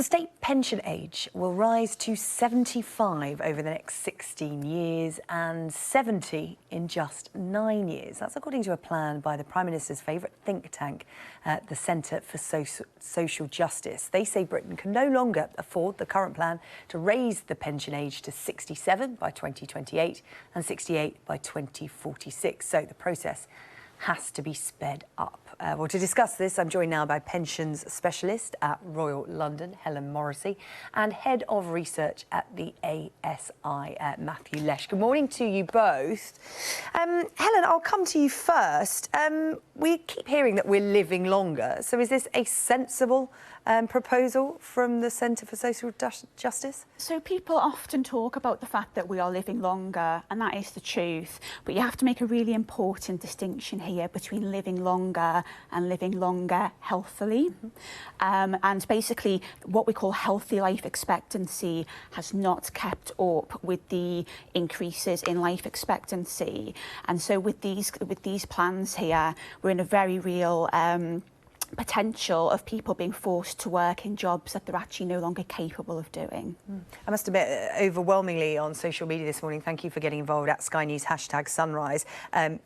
The state pension age will rise to 75 over the next 16 years and 70 in just 9 years. That's according to a plan by the Prime Minister's favourite think tank, the Centre for Social Justice. They say Britain can no longer afford the current plan to raise the pension age to 67 by 2028 and 68 by 2046. So the process has to be sped up. Well, to discuss this, I'm joined now by pensions specialist at Royal London, Helen Morrissey, and head of research at the ASI, Matthew Lesh. Good morning to you both. Helen, I'll come to you first. We keep hearing that we're living longer. So is this a sensible proposal from the Centre for Social Justice? So people often talk about the fact that we are living longer, and that is the truth. But you have to make a really important distinction here between living longer and living longer healthily. And basically, what we call healthy life expectancy has not kept up with the increases in life expectancy. And so with these plans here, we're in a very real potential of people being forced to work in jobs that they're actually no longer capable of doing. I must admit, overwhelmingly on social media this morning, thank you for getting involved at Sky News #Sunrise.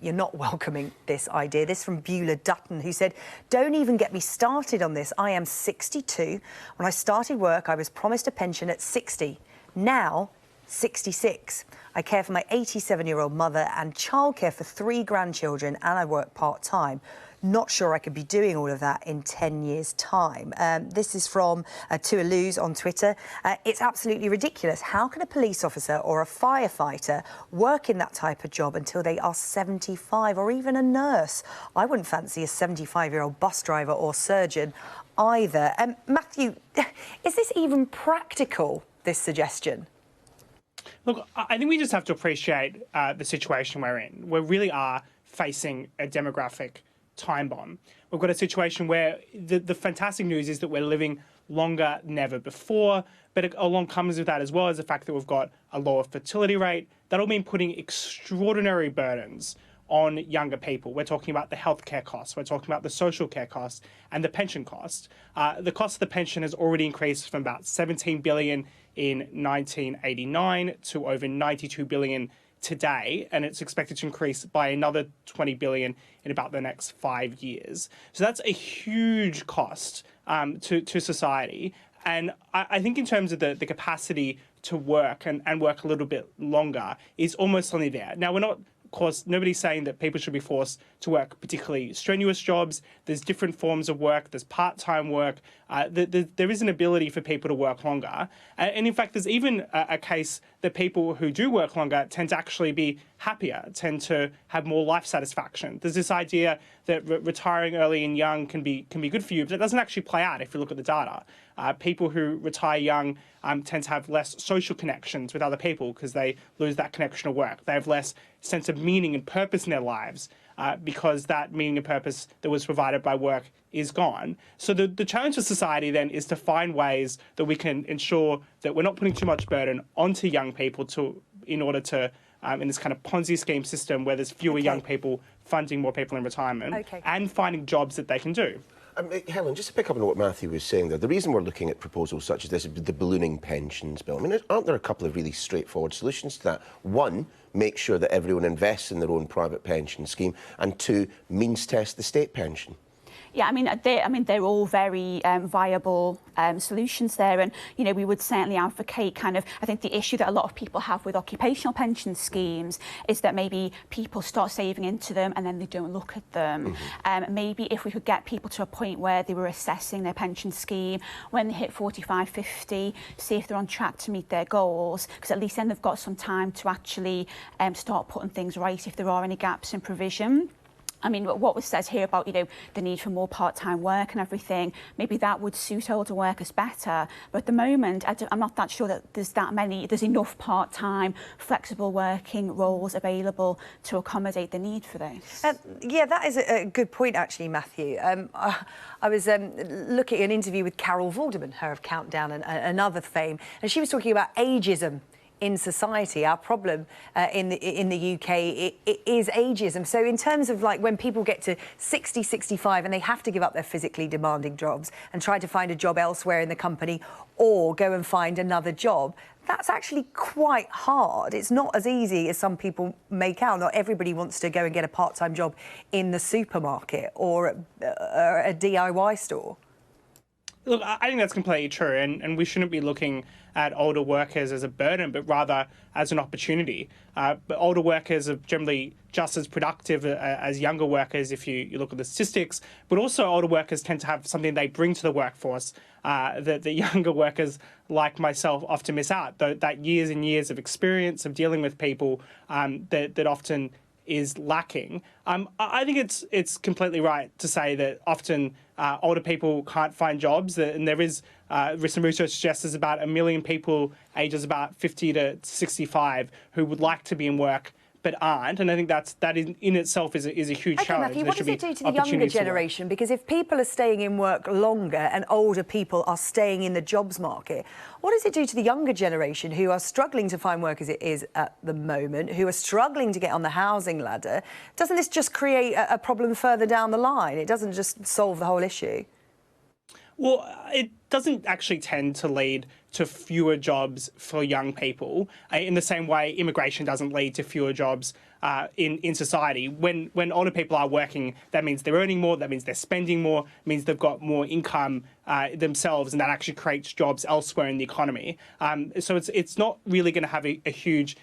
You're not welcoming this idea. This from Beulah Dutton, who said, "Don't even get me started on this. I am 62. When I started work, I was promised a pension at 60. Now, 66. I care for my 87-year-old mother and childcare for 3 grandchildren, and I work part-time. Not sure I could be doing all of that in 10 years' time." This is from Tualuz on Twitter. "It's absolutely ridiculous. How can a police officer or a firefighter work in that type of job until they are 75, or even a nurse? I wouldn't fancy a 75-year-old bus driver or surgeon either." Matthew, is this even practical, this suggestion? Look, I think we just have to appreciate the situation we're in. We really are facing a demographic time bomb. We've got a situation where the fantastic news is that we're living longer than ever before, but along comes with that as well as the fact that we've got a lower fertility rate. That'll mean putting extraordinary burdens on younger people. We're talking about the healthcare costs, we're talking about the social care costs and the pension cost. The cost of the pension has already increased from about 17 billion in 1989 to over 92 billion today, and it's expected to increase by another 20 billion in about the next 5 years. So that's a huge cost to society. And I think in terms of the capacity to work and work a little bit longer is almost only there. Now, we're not, of course, nobody's saying that people should be forced to work particularly strenuous jobs. There's different forms of work. There's part-time work. There is an ability for people to work longer. And in fact, there's even a case that people who do work longer tend to actually be happier, tend to have more life satisfaction. There's this idea that retiring early and young can be good for you, but it doesn't actually play out if you look at the data. People who retire young tend to have less social connections with other people because they lose that connection to work. They have less sense of meaning and purpose in their lives because that meaning and purpose that was provided by work is gone. So the challenge for society then is to find ways that we can ensure that we're not putting too much burden onto young people in order to, in this kind of Ponzi scheme system where there's fewer young people funding more people in retirement and finding jobs that they can do. Helen, just to pick up on what Matthew was saying there, the reason we're looking at proposals such as this, the ballooning pensions bill, I mean, aren't there a couple of really straightforward solutions to that? One, make sure that everyone invests in their own private pension scheme, and two, means test the state pension. Yeah, I mean, they're all very viable solutions there, and we would certainly advocate I think the issue that a lot of people have with occupational pension schemes is that maybe people start saving into them and then they don't look at them. Maybe if we could get people to a point where they were assessing their pension scheme when they hit 45, 50, see if they're on track to meet their goals, because at least then they've got some time to actually start putting things right if there are any gaps in provision. I mean, what was said here about, the need for more part-time work and everything, maybe that would suit older workers better. But at the moment, I'm not that sure that there's enough part-time, flexible working roles available to accommodate the need for this. Yeah, that is a good point, actually, Matthew. I was looking at an interview with Carol Vorderman, her of Countdown and other fame, and she was talking about ageism in society. Our problem in the UK is ageism. So in terms of like when people get to 60, 65 and they have to give up their physically demanding jobs and try to find a job elsewhere in the company or go and find another job, that's actually quite hard. It's not as easy as some people make out. Not everybody wants to go and get a part-time job in the supermarket or a DIY store. Look, I think that's completely true, and we shouldn't be looking at older workers as a burden, but rather as an opportunity. But older workers are generally just as productive as younger workers if you look at the statistics, but also older workers tend to have something they bring to the workforce that the younger workers like myself often miss out, that years and years of experience of dealing with people that often is lacking. I think it's completely right to say that often older people can't find jobs, and there is some research suggests there's about 1 million people ages about 50 to 65 who would like to be in work but aren't, and I think that in itself is a huge challenge. Matthew, what does it do to the younger generation? Because if people are staying in work longer and older people are staying in the jobs market, what does it do to the younger generation who are struggling to find work as it is at the moment, who are struggling to get on the housing ladder? Doesn't this just create a problem further down the line? It doesn't just solve the whole issue. Well, it doesn't actually tend to lead to fewer jobs for young people in the same way immigration doesn't lead to fewer jobs in society. When older people are working, that means they're earning more, that means they're spending more, means they've got more income themselves, and that actually creates jobs elsewhere in the economy. So it's not really going to have a huge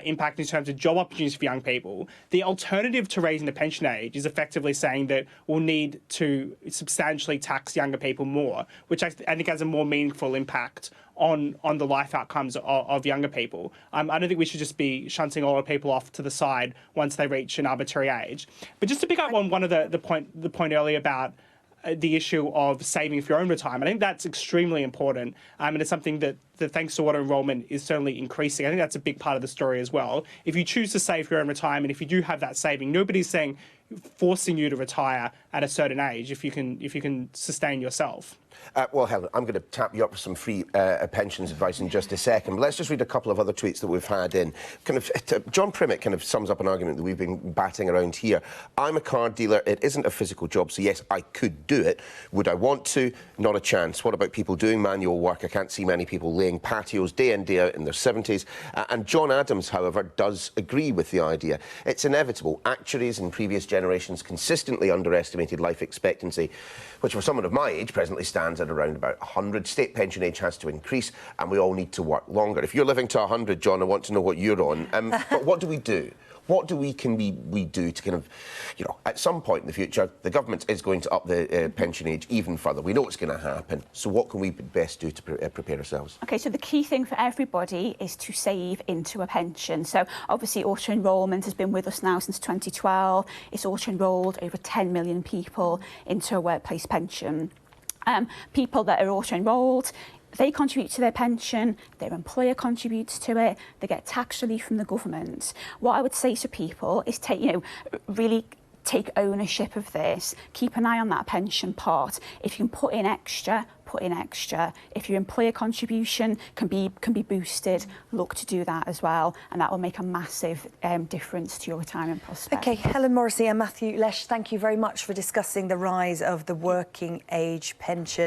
impact in terms of job opportunities for young people. The alternative to raising the pension age is effectively saying that we'll need to substantially tax younger people more, which I think has a more meaningful impact on the life outcomes of younger people. I don't think we should just be shunting older people off to the side once they reach an arbitrary age. But just to pick up on one of the point earlier about the issue of saving for your own retirement, I think that's extremely important, and it's something that thanks to auto enrolment is certainly increasing. I think that's a big part of the story as well. If you choose to save for your own retirement, if you do have that saving, nobody's saying forcing you to retire at a certain age if you can sustain yourself. Well, Helen, I'm going to tap you up for some free pensions advice in just a second. But let's just read a couple of other tweets that we've had in. John Primmick kind of sums up an argument that we've been batting around here. I'm a car dealer. It isn't a physical job, so yes, I could do it. Would I want to? Not a chance. What about people doing manual work? I can't see many people laying patios day in, day out in their 70s. And John Adams, however, does agree with the idea. It's inevitable. Actuaries in previous generations consistently underestimated life expectancy, which for someone of my age presently stands at around about 100. State pension age has to increase, and we all need to work longer. If you're living to 100, John, I want to know what you're on. But what do we do? What can we do to kind of, at some point in the future, the government is going to up the pension age even further. We know it's going to happen. So what can we best do to prepare ourselves? OK, so the key thing for everybody is to save into a pension. So obviously auto-enrolment has been with us now since 2012. It's auto-enrolled over 10 million people into a workplace pension. People that are auto-enrolled, they contribute to their pension, their employer contributes to it, they get tax relief from the government. What I would say to people is really take ownership of this. Keep an eye on that pension pot. If you can put in extra, put in extra. If your employer contribution can be boosted, look to do that as well, and that will make a massive difference to your retirement prospects. OK, Helen Morrissey and Matthew Lesh, thank you very much for discussing the rise of the working age pension.